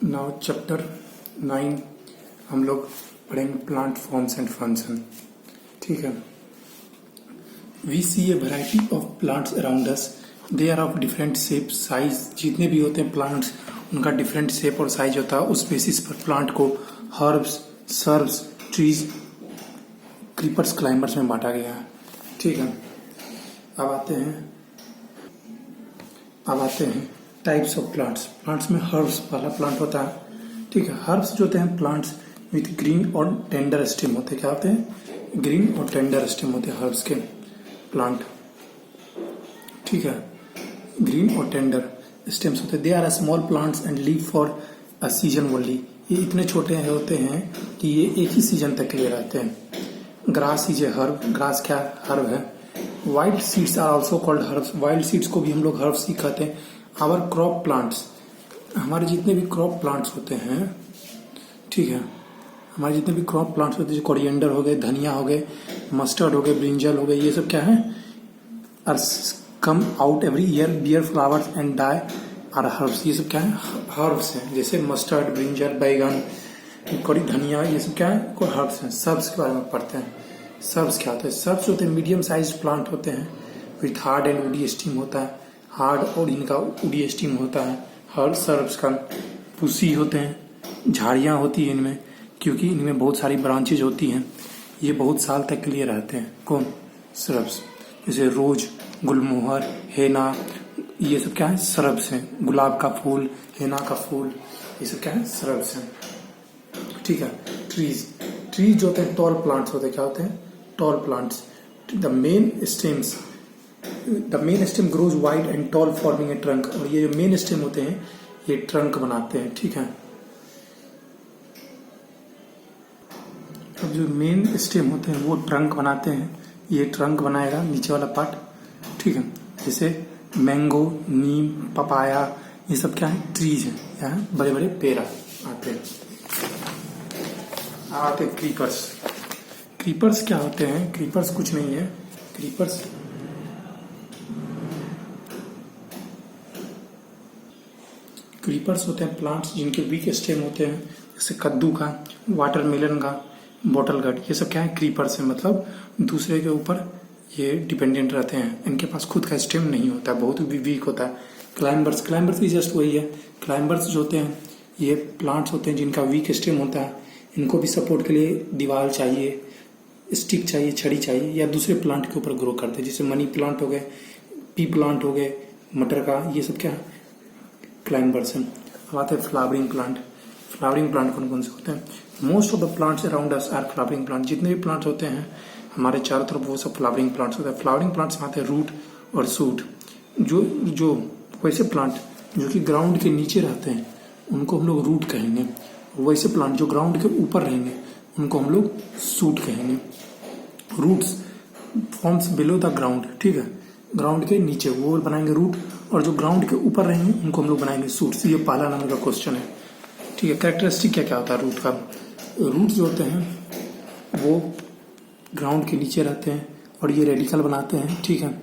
Now chapter 9 हम लोग पढ़ेंगे प्लांट फॉर्म्स एंड फंक्शन। ठीक है। We see a variety of plants around us, they are of different shape size. जितने भी होते हैं प्लांट्स उनका डिफरेंट शेप और साइज होता है। उस बेसिस पर प्लांट को herbs, shrubs, trees, creepers, climbers में बांटा गया है। ठीक है। अब आते हैं टाइप्स ऑफ प्लांट्स। प्लांट्स में हर्ब्स वाला प्लांट होता है। ठीक है। हर्ब्स जो होते हैं प्लांट्स विथ ग्रीन और टेंडर स्टेम होते हैं। क्या होते हैं? ग्रीन और टेंडर स्टेम होते हैं हर्ब्स के प्लांट। ठीक है। ग्रीन और टेंडर स्टेम्स होते हैं। They are small plants and live for a season only. ये इतने छोटे होते हैं कि ये एक ही सीजन तक के लिए रहते हैं। Grass is a herb. Grass क्या हर्ब है? Wild seeds are also called herbs. Wild seeds को भी हम लोग हर्ब्स ही कहते हैं। आवर क्रॉप प्लांट्स, हमारे जितने भी क्रॉप प्लांट्स होते हैं, ठीक है, हमारे जितने भी क्रॉप प्लांट्स होते हैं, कोरिएंडर हो गए, धनिया हो गए, मस्टर्ड हो गए, ब्रिंजल हो गए, ये सब क्या है? Are come out every year, bear flowers and die are herbs. ये सब क्या है? हर्ब्स हैं। जैसे मस्टर्ड, ब्रिंजल, बैगन, कोरी, धनिया, ये सब क्या है? कोई हर्ब्स हैं। सर्ब्स के बारे में पढ़ते हैं। सर्ब्स क्या होते हैं? सर्ब्स होते हैं मीडियम साइज प्लांट होते हैं with hard and woody steam होता है। हार्ड और इनका वुडी स्टीम होता है। हर सर्ब्स का पुसी होते हैं, झाड़ियाँ होती हैं इनमें, क्योंकि इनमें बहुत सारी ब्रांचेज होती हैं। ये बहुत साल तक के लिए रहते हैं। कौन? सर्ब्स। जैसे रोज, गुलमोहर, हेना, ये सब क्या है? सर्ब्स हैं। गुलाब का फूल, हेना का फूल, ये सब क्या है? सर्ब्स हैं। ठीक है। ट्रीज, ट्रीज जो होते हैं टॉल प्लांट्स होते हैं। क्या होते हैं? Tall plants. The main stem grows wide and tall forming a trunk. और ये जो मेन स्टेम होते हैं ये ट्रंक बनाते हैं। ठीक है। अब जो मेन स्टेम होते हैं वो ट्रंक बनाते हैं। ये ट्रंक बनाएगा नीचे वाला पार्ट। ठीक है। जैसे मैंगो, नीम, पपाया, ये सब क्या है? ट्रीज है। यहाँ बड़े बड़े पेड़ आते हैं। आते हैं क्रीपर्स। क्रीपर्स क्या होते हैं? क्रीपर्स कुछ नहीं है। क्रीपर्स होते हैं प्लांट्स जिनके वीक स्टेम होते हैं। जैसे कद्दू का, वाटरमेलन का, बॉटल गट, ये सब क्या है? क्रीपर्स है। मतलब दूसरे के ऊपर ये डिपेंडेंट रहते हैं। इनके पास खुद का स्टेम नहीं होता, बहुत वीक होता है। क्लाइंबर्स भी जस्ट वही है। क्लाइंबर्स जो होते हैं ये प्लांट्स होते हैं जिनका वीक स्टेम होता है। इनको भी सपोर्ट के लिए दीवार चाहिए, स्टिक चाहिए, छड़ी चाहिए, या दूसरे प्लांट के ऊपर ग्रो करते हैं। जैसे मनी प्लांट हो गए, पी प्लांट हो गए, मटर का, ये सब क्या है? क्लाइंबर्स हैं। अब आते हैं फ्लावरिंग प्लांट। फ्लावरिंग प्लांट कौन कौन से होते हैं? Most of the plants around us are flowering plant. जितने भी प्लांट्स होते हैं हमारे चारों तरफ वो सब फ्लावरिंग प्लांट्स होते हैं। फ्लावरिंग प्लांट्स में आते हैं रूट और सूट। जो वैसे प्लांट जो कि ग्राउंड के नीचे रहते हैं उनको हम लोग रूट कहेंगे। वैसे प्लांट जो ग्राउंड के ऊपर रहेंगे उनको हम लोग सूट कहेंगे। Roots forms below the ground. ठीक है। ग्राउंड के नीचे वो बनाएंगे रूट, और जो ग्राउंड के ऊपर रहेंगे उनको हम लोग बनाएंगे सूट्स। ये पहला नंबर का क्वेश्चन है। ठीक है। कैरेक्टरिस्टिक क्या क्या होता है रूट का? रूट जो होते हैं वो ग्राउंड के नीचे रहते हैं और ये रेडिकल बनाते हैं। ठीक है।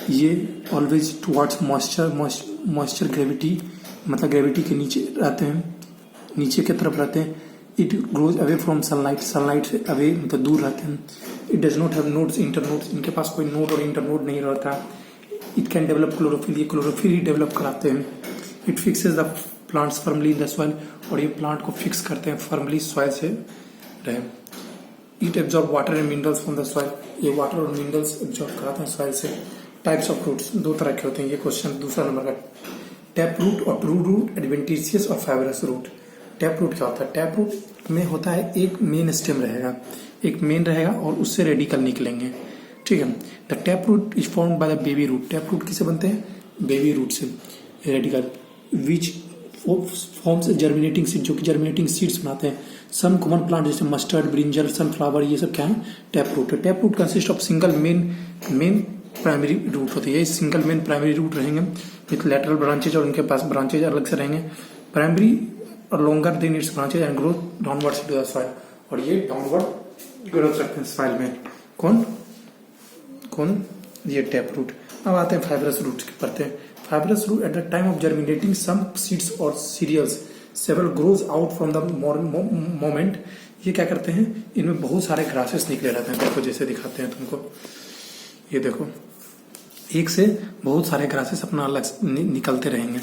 ये ऑलवेज टुवर्ड्स मॉइस्चर ग्रेविटी, मतलब ग्रेविटी के नीचे रहते हैं, नीचे की तरफ रहते हैं। It grows away from sunlight, sunlight से अवे मतलब दूर रहते हैं। It does not have nodes, internodes, इनके पास कोई नोड और इंटरनोड नहीं रहता। इट कैन डेवलप क्लोरोफिल, ये क्लोरोफिल ही डेवलप कराते हैं। It fixes the plants firmly in the soil, और ये प्लांट को फिक्स करते हैं फर्मली सॉइल से रहे। It absorb water and minerals from the soil, ये वाटर और मिनरल्स एब्जॉर्ब कराते हैं सॉइल से। टाइप्स ऑफ रूट्स दो तरह के होते हैं। ये क्वेश्चन दूसरा नंबर का। टैप रूट और ट्रू रूट, एडवेंटिशियस और फाइबरस रूट। टैप रूट क्या होता है? टैप रूट में होता है एक मेन स्टेम रहेगा, एक मेन रहेगा और उससे रेडिकल निकलेंगे। ठीक है। The tap root is formed by the baby root. Tap root किसे बनते हैं? बेबी रूट से radicle, which forms germinating seed, जो कि जर्मिनेटिंग सीड्स बनाते हैं। सम कॉमन प्लांट जैसे मस्टर्ड, ब्रिंजल, सनफ्लावर, ये सब क्या है? टैप रूट है। Tap root consist of single main primary root होते हैं। ये सिंगल मेन प्राइमरी रूट रहेंगे विथ लेटरल ब्रांचेज, और उनके पास ब्रांचेज अलग से रहेंगे। प्राइमरी और longer than its branches and grow downwards to the soil, और ये डाउनवर्ड ग्रोथ रखते हैं सॉइल में। कौन? ये टैप रूट। अब आते हैं फाइबरस रूट की पढ़ते हैं। Fibrous root at the time of germinating some seeds और cereals several grows out from the moment, ये क्या करते हैं, इनमें बहुत सारे ग्रासेस निकले रहते हैं। देखो जैसे दिखाते हैं तुमको, ये देखो एक से बहुत सारे ग्रासेस अपना अलग निकलते रहेंगे।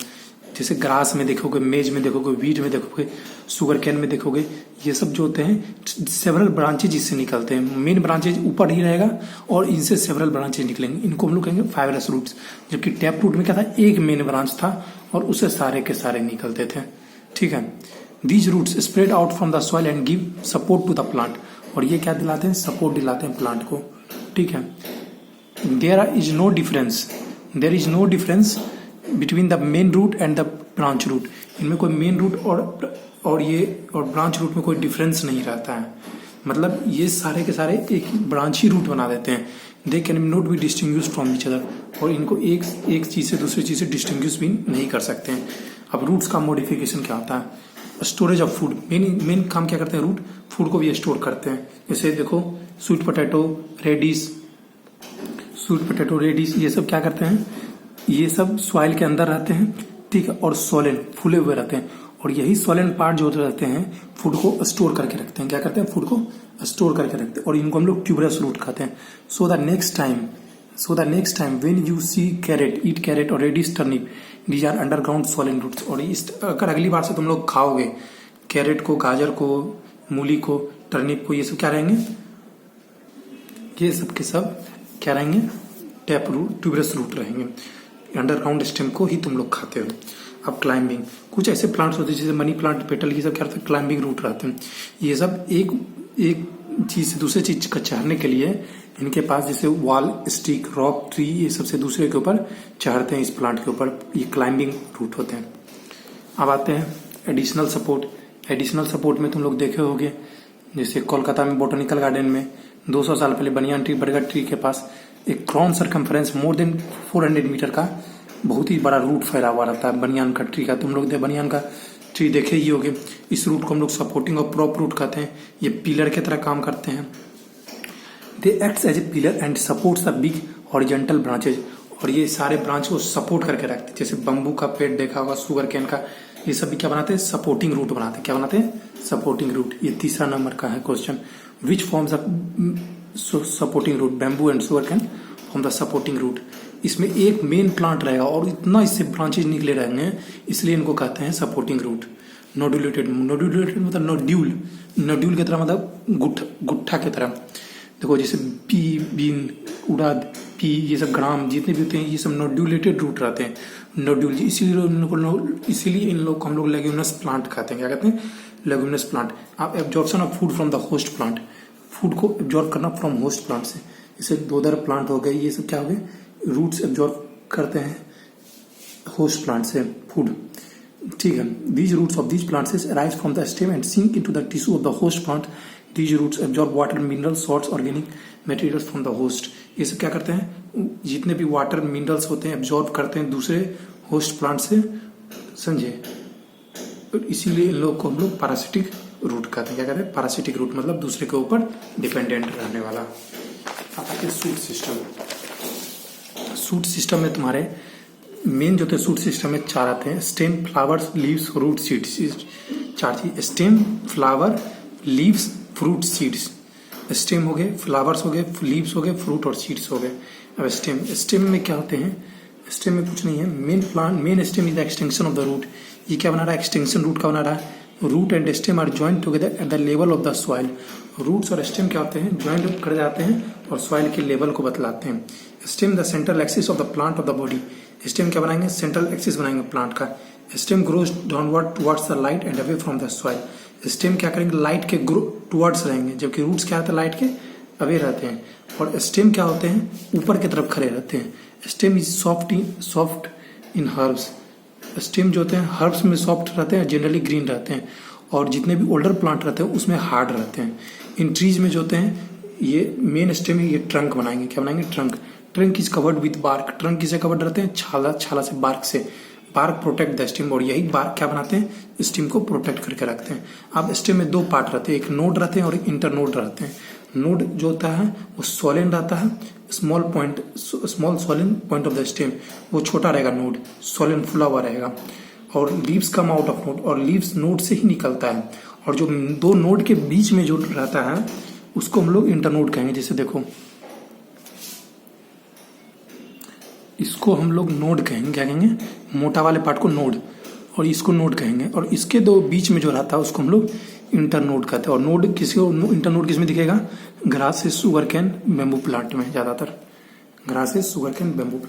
जैसे ग्रास में देखोगे, मेज में देखोगे, वीट में देखोगे, सुगर कैन में देखोगे, ये सब जो होते हैं सेवरल ब्रांचेज इससे निकलते हैं। मेन ब्रांचेज ऊपर ही रहेगा और इनसे सेवरल ब्रांचेज निकलेंगे, इनको हम लोग कहेंगे फाइबरस रूट्स। जबकि टैप रूट में क्या था, एक मेन ब्रांच था और उससे सारे के सारे निकलते थे। ठीक है, these roots spread out from the soil and give support to the plant, और ये क्या दिलाते हैं, सपोर्ट दिलाते हैं प्लांट को। ठीक है, there is no difference between the main root and the branch root. इनमें कोई मेन रूट और ब्रांच रूट में कोई डिफरेंस नहीं रहता है। मतलब ये सारे के सारे एक ब्रांच ही रूट बना देते हैं। They can not be distinguish from each other, और इनको एक चीज से दूसरी चीज से डिस्टिंग्विश भी नहीं कर सकते हैं। अब रूट्स का मॉडिफिकेशन क्या होता है, स्टोरेज ऑफ फूड। मेन काम क्या करते हैं, रूट फूड को भी स्टोर करते हैं। जैसे देखो स्वीट पोटैटो, रेडिस, ये सब क्या करते हैं, ये सब सॉइल के अंदर रहते हैं। ठीक है, और सोलेन फूले हुए रहते हैं, और यही सोलेन पार्ट जो रहते हैं फूड को स्टोर करके रखते हैं। क्या करते हैं, फूड को स्टोर करके रखते हैं, और इनको हम लोग ट्यूबरस रूट कहते हैं। So the next time when you see eat carrot और radish turnip, these are underground swollen roots. और अगर अगली बार से तुम लोग खाओगे कैरेट को, गाजर को, मूली को, टर्निप को, ये सब क्या रहेंगे, ये सब के सब क्या रहेंगे, टैप रूट, ट्यूबरस रूट रहेंगे। अंडरग्राउंड स्टेम को ही तुम लोग खाते हो। अब क्लाइंबिंग, कुछ ऐसे प्लांट्स होते हैं जैसे मनी प्लांट, पेटल, ये सब क्या रहते हैं, क्लाइंबिंग रूट रहते हैं। ये सब एक चीज से दूसरे चीज का चढ़ने के लिए इनके पास जैसे वॉल, स्टिक, रॉक, ट्री, ये सबसे दूसरे के ऊपर चढ़ते हैं। इस प्लांट के ऊपर ये क्लाइंबिंग रूट होते हैं। अब आते हैं एडिशनल सपोर्ट में तुम लोग देखे होंगे, जैसे कोलकाता में बोटनिकल गार्डन में 200 साल पहले बनियान ट्री, बरगद ट्री के पास एक crown circumference more than 400 metre का बहुत ही बड़ा रूट फैला हुआ रहता है बनियान का ट्री का। तुम लोग बनियान का ट्री देखे ही होगे। इस रूट को हम लोग सपोर्टिंग और प्रॉप रूट कहते हैं। ये पिलर की तरह काम करते हैं। They acts as a pillar and supports the big horizontal branches, और ये सारे ब्रांच को सपोर्ट करके रखते हैं। जैसे बम्बू का पेड़ देखा होगा, शुगर कैन का, ये सब भी क्या बनाते हैं, सपोर्टिंग रूट बनाते हैं। क्या बनाते हैं, सपोर्टिंग रूट। ये तीसरा नंबर का है question, which forms supporting root, bamboo and sugar cane form the supporting root. इसमें एक मेन प्लांट रहेगा और इतना इससे ब्रांचेज निकले रहेंगे, इसलिए इनको कहते हैं सपोर्टिंग रूट। नोड्यूलेटेड मतलब नोड्यूल की तरह, मतलब गुट्ठा की तरह। देखो जैसे पी, बीन, उड़द, पी, ये सब ग्राम जितने भी होते हैं, ये सब नोड्यूलेटेड रूट रहते हैं। नोड्यूल, इसीलिए इन लोग को हम लोग लेग्यूमिनस प्लांट कहते हैं। क्या कहते हैं, लेग्यूमिनस प्लांट। आप absorption of food from the host plant, food को एब्जॉर्ब करना फ्रॉम होस्ट प्लांट से। जैसे दोदर प्लांट हो गए, ये सब क्या हो गए, रूट्स एब्जॉर्ब करते हैं होस्ट प्लांट से फूड। ठीक है, these roots of these plants arise from the stem and sink into the tissue of the host plant. These roots absorb water, mineral, salts, organic materials from the host. ये सब क्या करते हैं, जितने भी वाटर, मिनरल्स होते हैं absorb करते हैं दूसरे होस्ट प्लांट से, समझे। इसीलिए इन लोग को हम लोग पैरासिटिक रूट कहते हैं। क्या कहते हैं, पैरासिटिक रूट, मतलब दूसरे के ऊपर डिपेंडेंट रहने वाला। सूट सिस्टम में तुम्हारे मेन जो थे सूट सिस्टम में 4 आते हैं, stem, flowers, leaves, root, seeds. 4 चीज, stem, flower, leaves, fruit, seeds. Stem हो गए, फ्लावर्स हो गए, लीव्स हो गए, फ्रूट और सीड्स हो गए। अब स्टेम में क्या होते हैं, स्टेम में कुछ नहीं है, main stem is the extension of the root. ये क्या बना रहा है, एक्सटेंशन रूट का बना रहा है। Root and stem are joint together at the level of the soil. Roots और स्टेम क्या होते हैं, ज्वाइंट कर जाते हैं और सॉइल के लेवल को बतलाते हैं। Stem the central axis of the plant of the body. Stem क्या बनाएंगे, सेंट्रल एक्सिस बनाएंगे प्लांट का। Stem grows downward towards the light and away from the soil. Stem क्या करेंगे, लाइट के टुवर्ड्स रहेंगे, जबकि रूट्स क्या होते हैं, लाइट के अवे रहते हैं। और स्टेम क्या होते हैं, ऊपर की तरफ खड़े रहते हैं। Stem is soft in herbs. Stem जो होते हैं हर्ब्स में सॉफ्ट रहते हैं, जनरली ग्रीन रहते हैं, और जितने भी ओल्डर प्लांट रहते हैं उसमें हार्ड रहते हैं। इन ट्रीज में जो होते हैं, ये मेन स्टेम है, ये ट्रंक बनाएंगे। क्या बनाएंगे, trunk is covered with bark. Trunk किसे कवर्ड रहते हैं, छाला से, बार्क से। बार्क प्रोटेक्ट द स्टेम, और यही बार्क क्या बनाते हैं, स्टेम को प्रोटेक्ट करके रखते हैं। अब स्टेम में 2 पार्ट रहते हैं, एक नोड रहते हैं और एक इंटर नोड रहते हैं। नोड जो होता है वो सोलेन रहता है, small Solan point of the stem, वो छोटा रहेगा नोड, सोलेन फुला हुआ रहेगा। और leaves come out of node, और लीव्स नोड से ही निकलता है। और जो दो नोड के बीच में जो रहता है उसको हम लोग इंटरनोड कहेंगे। जैसे देखो, इसको हम लोग नोड कहेंगे। क्या कहेंगे? मोटा वाले पार्ट को नोड, और इसको नोड कहेंगे। और इसके दो बीच में जो रहता है उसको हम लोग इंटरनोड कहते हैं। और नोड किसी को इंटरनोड किस में दिखेगा? Grasses, sugar cane, bamboo plant में ज्यादातर। Grasses, sugar cane, bamboo plant.